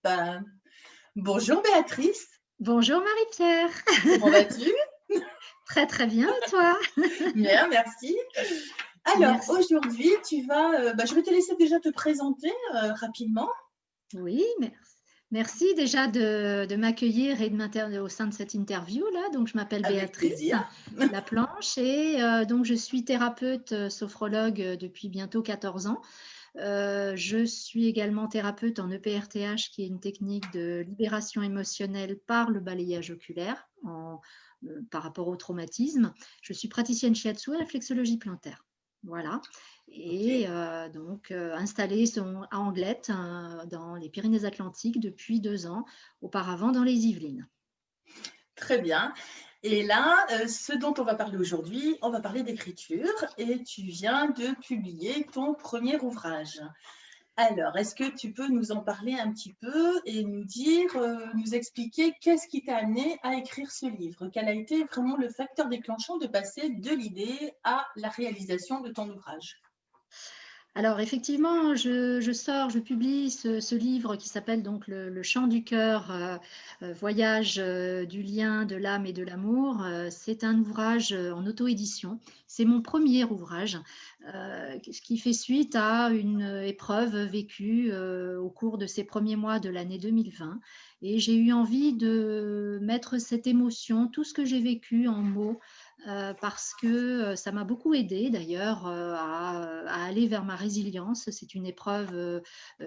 Ben, bonjour Béatrice, Bonjour Marie-Pierre. comment vas-tu? Très très bien et toi? Bien, merci. Alors Merci. aujourd'hui, je vais te laisser déjà te présenter rapidement. Oui, merci déjà de m'accueillir et de m'interviewer au sein de cette interview-là. Donc, je m'appelle Avec Béatrice plaisir. Laplanche et donc je suis thérapeute sophrologue depuis bientôt 14 ans. Je suis également thérapeute en EPRTH, qui est une technique de libération émotionnelle par le balayage oculaire par rapport au traumatisme. Je suis praticienne shiatsu et réflexologie plantaire. Voilà. Ok, Et donc installée à Anglette, dans les Pyrénées-Atlantiques, depuis 2 ans, auparavant dans les Yvelines. très bien. Et là, ce dont on va parler aujourd'hui, on va parler d'écriture et tu viens de publier ton premier ouvrage. Alors, est-ce que tu peux nous en parler un petit peu et nous dire, nous expliquer qu'est-ce qui t'a amené à écrire ce livre? Quel a été vraiment le facteur déclenchant de passer de l'idée à la réalisation de ton ouvrage? Alors effectivement, je publie ce livre qui s'appelle donc le Chant du cœur, voyage du lien, de l'âme et de l'amour. C'est un ouvrage en auto-édition. C'est mon premier ouvrage qui fait suite à une épreuve vécue au cours de ces premiers mois de l'année 2020. Et j'ai eu envie de mettre cette émotion, tout ce que j'ai vécu en mots, parce que ça m'a beaucoup aidée d'ailleurs à aller vers ma résilience. C'est une épreuve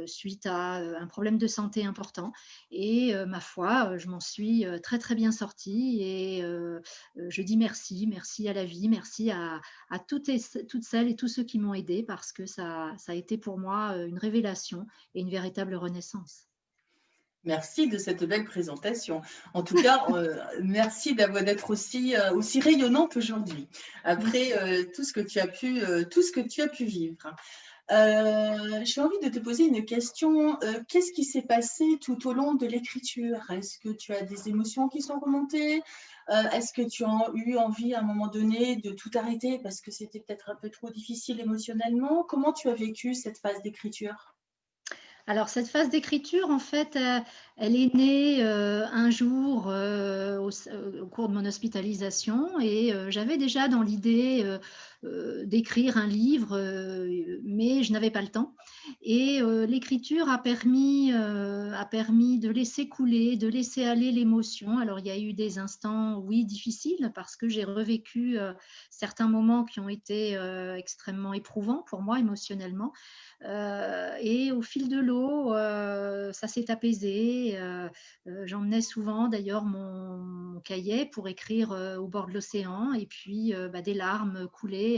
suite à un problème de santé important et ma foi, je m'en suis très très bien sortie et je dis merci à la vie, merci à toutes celles et tous ceux qui m'ont aidée parce que ça a été pour moi une révélation et une véritable renaissance. Merci de cette belle présentation. En tout cas, merci d'être aussi rayonnante aujourd'hui, après Merci. tout ce que tu as pu vivre. J'ai envie de te poser une question. Qu'est-ce qui s'est passé tout au long de l'écriture? Est-ce que tu as des émotions qui sont remontées? Est-ce que tu as eu envie à un moment donné de tout arrêter parce que c'était peut-être un peu trop difficile émotionnellement? Comment tu as vécu cette phase d'écriture? Alors cette phase d'écriture, en fait, elle est née un jour au cours de mon hospitalisation et j'avais déjà dans l'idée d'écrire un livre, mais je n'avais pas le temps. Et l'écriture a permis de laisser couler, de laisser aller l'émotion. Alors il y a eu des instants, oui, difficiles parce que j'ai revécu certains moments qui ont été extrêmement éprouvants pour moi émotionnellement. Et au fil de l'eau, ça s'est apaisé. J'emmenais souvent d'ailleurs mon cahier pour écrire au bord de l'océan et puis des larmes coulaient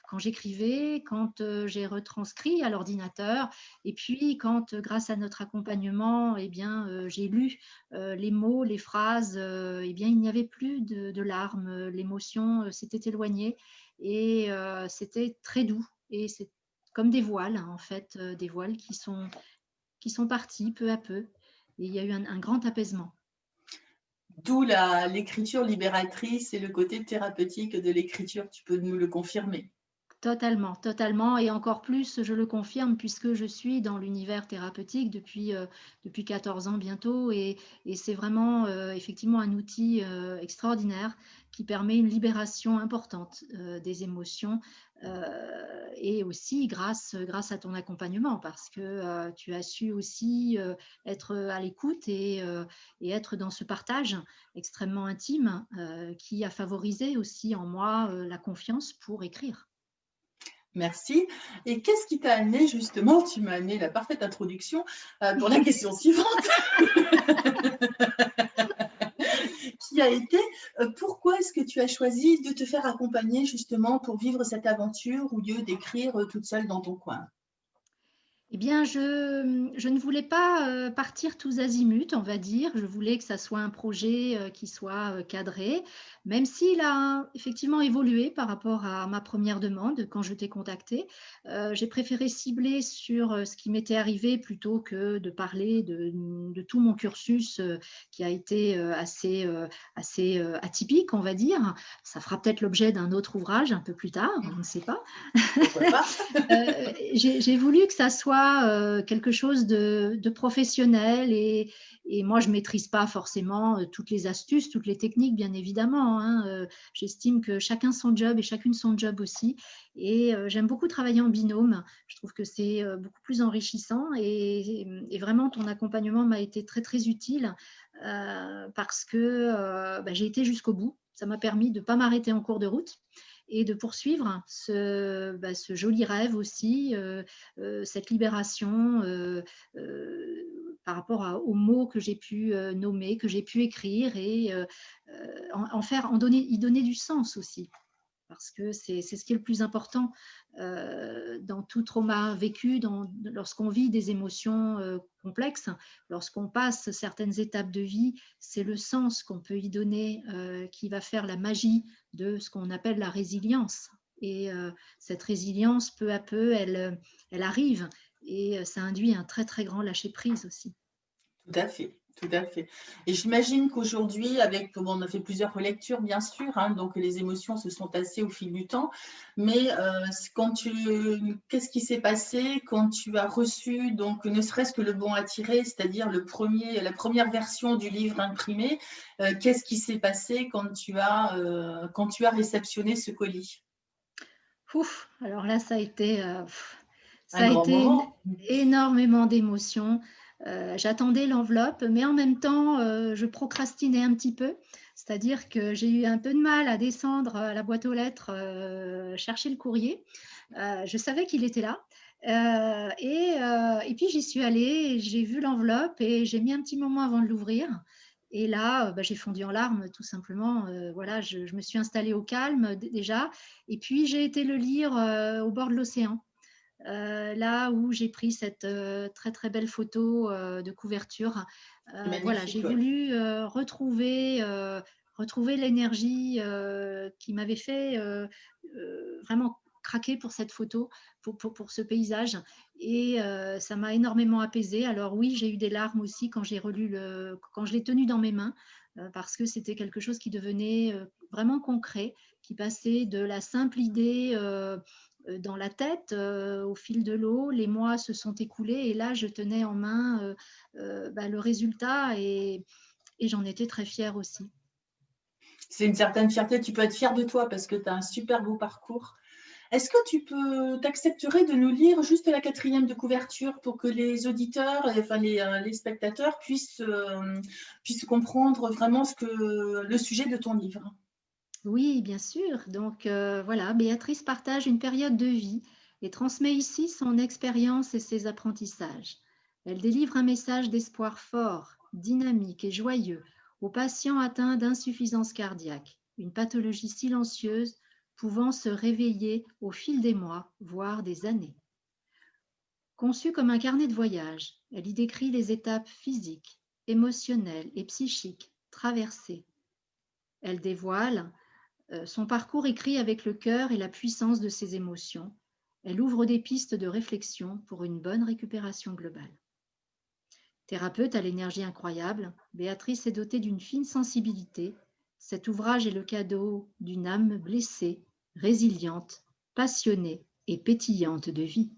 quand j'écrivais, quand j'ai retranscrit à l'ordinateur et puis quand, grâce à notre accompagnement, eh bien, j'ai lu les mots, les phrases, eh bien, il n'y avait plus de larmes, l'émotion s'était éloignée et c'était très doux et c'est comme des voiles, hein, en fait, des voiles qui sont partis peu à peu. Et il y a eu un grand apaisement. D'où l'écriture libératrice et le côté thérapeutique de l'écriture. Tu peux nous le confirmer. Totalement, totalement. Et encore plus, je le confirme, puisque je suis dans l'univers thérapeutique depuis 14 ans bientôt. Et c'est vraiment effectivement un outil extraordinaire qui permet une libération importante des émotions et aussi grâce à ton accompagnement, parce que tu as su aussi être à l'écoute et être dans ce partage extrêmement intime qui a favorisé aussi en moi la confiance pour écrire. Merci. Et qu'est-ce qui t'a amené justement, tu m'as amené la parfaite introduction pour la question suivante, qui a été pourquoi est-ce que tu as choisi de te faire accompagner justement pour vivre cette aventure au lieu d'écrire toute seule dans ton coin? Eh bien, je ne voulais pas partir tous azimuts, on va dire. Je voulais que ça soit un projet qui soit cadré, même s'il a effectivement évolué par rapport à ma première demande quand je t'ai contacté. J'ai préféré cibler sur ce qui m'était arrivé plutôt que de parler de tout mon cursus qui a été assez atypique, on va dire. Ça fera peut-être l'objet d'un autre ouvrage un peu plus tard, on ne sait pas. Pourquoi pas? J'ai voulu que ça soit soit quelque chose de professionnel et moi, je ne maîtrise pas forcément toutes les astuces, toutes les techniques, bien évidemment, hein. J'estime que chacun son job et chacune son job aussi. Et j'aime beaucoup travailler en binôme. Je trouve que c'est beaucoup plus enrichissant et vraiment, ton accompagnement m'a été très, très utile parce que j'ai été jusqu'au bout. Ça m'a permis de ne pas m'arrêter en cours de route et de poursuivre ce joli rêve aussi, cette libération par rapport aux mots que j'ai pu nommer, que j'ai pu écrire et y donner du sens aussi. Parce que c'est ce qui est le plus important dans tout trauma vécu, lorsqu'on vit des émotions complexes, lorsqu'on passe certaines étapes de vie, c'est le sens qu'on peut y donner qui va faire la magie de ce qu'on appelle la résilience. Et cette résilience, peu à peu, elle arrive et ça induit un très, très grand lâcher-prise aussi. Tout à fait, tout à fait. Et j'imagine qu'aujourd'hui, on a fait plusieurs relectures, bien sûr, hein, donc les émotions se sont tassées au fil du temps. Mais qu'est-ce qui s'est passé quand tu as reçu, donc ne serait-ce que le bon à tirer, c'est-à-dire la première version du livre imprimé, qu'est-ce qui s'est passé quand tu as réceptionné ce colis? Ouf, alors là, ça a été Un grand moment. énormément d'émotions. J'attendais l'enveloppe, mais en même temps, je procrastinais un petit peu. C'est-à-dire que j'ai eu un peu de mal à descendre à la boîte aux lettres, chercher le courrier. Je savais qu'il était là. Et puis, j'y suis allée, j'ai vu l'enveloppe et j'ai mis un petit moment avant de l'ouvrir. Et là, j'ai fondu en larmes, tout simplement. Voilà, je me suis installée au calme déjà. Et puis, j'ai été le lire au bord de l'océan. Là où j'ai pris cette très très belle photo de couverture. Voilà, j'ai Magnifique, ouais. voulu retrouver l'énergie qui m'avait fait vraiment craquer pour cette photo, pour ce paysage. Et ça m'a énormément apaisée. Alors oui, j'ai eu des larmes aussi quand quand je l'ai tenu dans mes mains, parce que c'était quelque chose qui devenait vraiment concret, qui passait de la simple idée dans la tête au fil de l'eau. Les mois se sont écoulés et là, je tenais en main le résultat et j'en étais très fière aussi. C'est une certaine fierté, tu peux être fière de toi parce que tu as un super beau parcours. Est-ce que t'accepterais de nous lire juste la 4e de couverture pour que les auditeurs, enfin les spectateurs puissent comprendre vraiment le sujet de ton livre? Oui, bien sûr. Donc voilà, Béatrice partage une période de vie et transmet ici son expérience et ses apprentissages. Elle délivre un message d'espoir fort, dynamique et joyeux aux patients atteints d'insuffisance cardiaque, une pathologie silencieuse pouvant se réveiller au fil des mois, voire des années. Conçue comme un carnet de voyage, elle y décrit les étapes physiques, émotionnelles et psychiques traversées. Elle dévoile son parcours écrit avec le cœur et la puissance de ses émotions. Elle ouvre des pistes de réflexion pour une bonne récupération globale. Thérapeute à l'énergie incroyable, Béatrice est dotée d'une fine sensibilité. Cet ouvrage est le cadeau d'une âme blessée, résiliente, passionnée et pétillante de vie.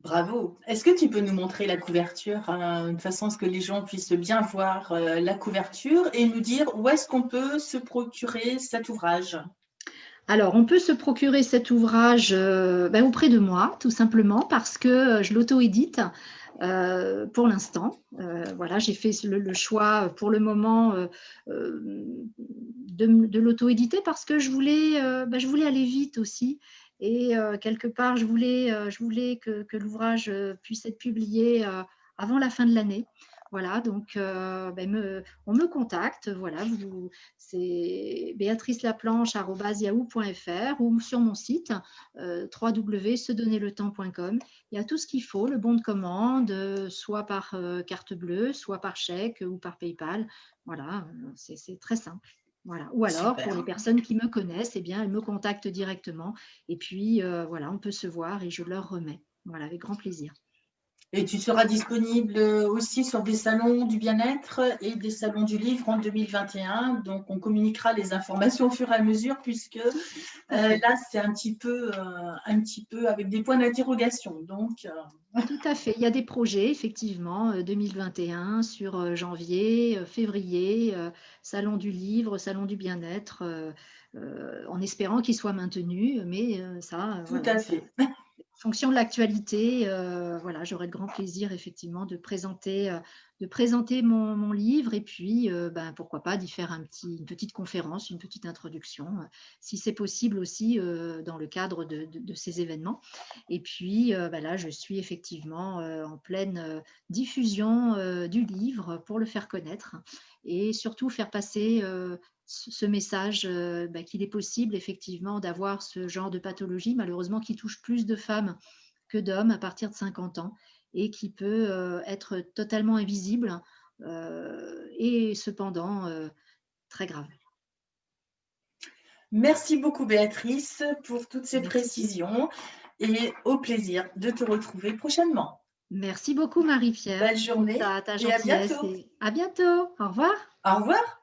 Bravo. Est-ce que tu peux nous montrer la couverture, de façon à ce que les gens puissent bien voir la couverture et nous dire où est-ce qu'on peut se procurer cet ouvrage? Alors, on peut se procurer cet ouvrage auprès de moi, tout simplement, parce que je l'auto-édite pour l'instant. Voilà, j'ai fait le choix pour le moment de l'auto-éditer parce que je voulais aller vite aussi. Et quelque part, je voulais que l'ouvrage puisse être publié avant la fin de l'année. Voilà, donc on me contacte, voilà, c'est béatricelaplanche@yahoo.fr ou sur mon site www.sedonnerletemps.com. Il y a tout ce qu'il faut, le bon de commande, soit par carte bleue, soit par chèque ou par PayPal. Voilà, c'est très simple. Voilà. Ou alors, Super. pour les personnes qui me connaissent, eh bien, elles me contactent directement. Et puis, voilà, on peut se voir et je leur remets. Voilà, avec grand plaisir. Et tu seras disponible aussi sur des salons du bien-être et des salons du livre en 2021. Donc, on communiquera les informations au fur et à mesure puisque là, c'est un petit peu avec des points d'interrogation. Donc, Tout à fait. Il y a des projets, effectivement, 2021 sur janvier, février, salon du livre, salon du bien-être, en espérant qu'ils soient maintenus. Mais ça, tout voilà, à ça, fait. en fonction de l'actualité, voilà, j'aurai de grand plaisir effectivement de présenter mon livre et puis ben, pourquoi pas d'y faire une petite conférence, une petite introduction, si c'est possible aussi dans le cadre de ces événements. Et puis ben là, je suis effectivement en pleine diffusion du livre pour le faire connaître et surtout faire passer ce message bah, qu'il est possible effectivement d'avoir ce genre de pathologie, malheureusement, qui touche plus de femmes que d'hommes à partir de 50 ans et qui peut être totalement invisible et cependant très grave. Merci beaucoup, Béatrice, pour toutes ces Merci. précisions et au plaisir de te retrouver prochainement. Merci beaucoup, Marie-Pierre, Belle pour journée ta et à gentillesse bientôt. et à bientôt. Au revoir. Au revoir.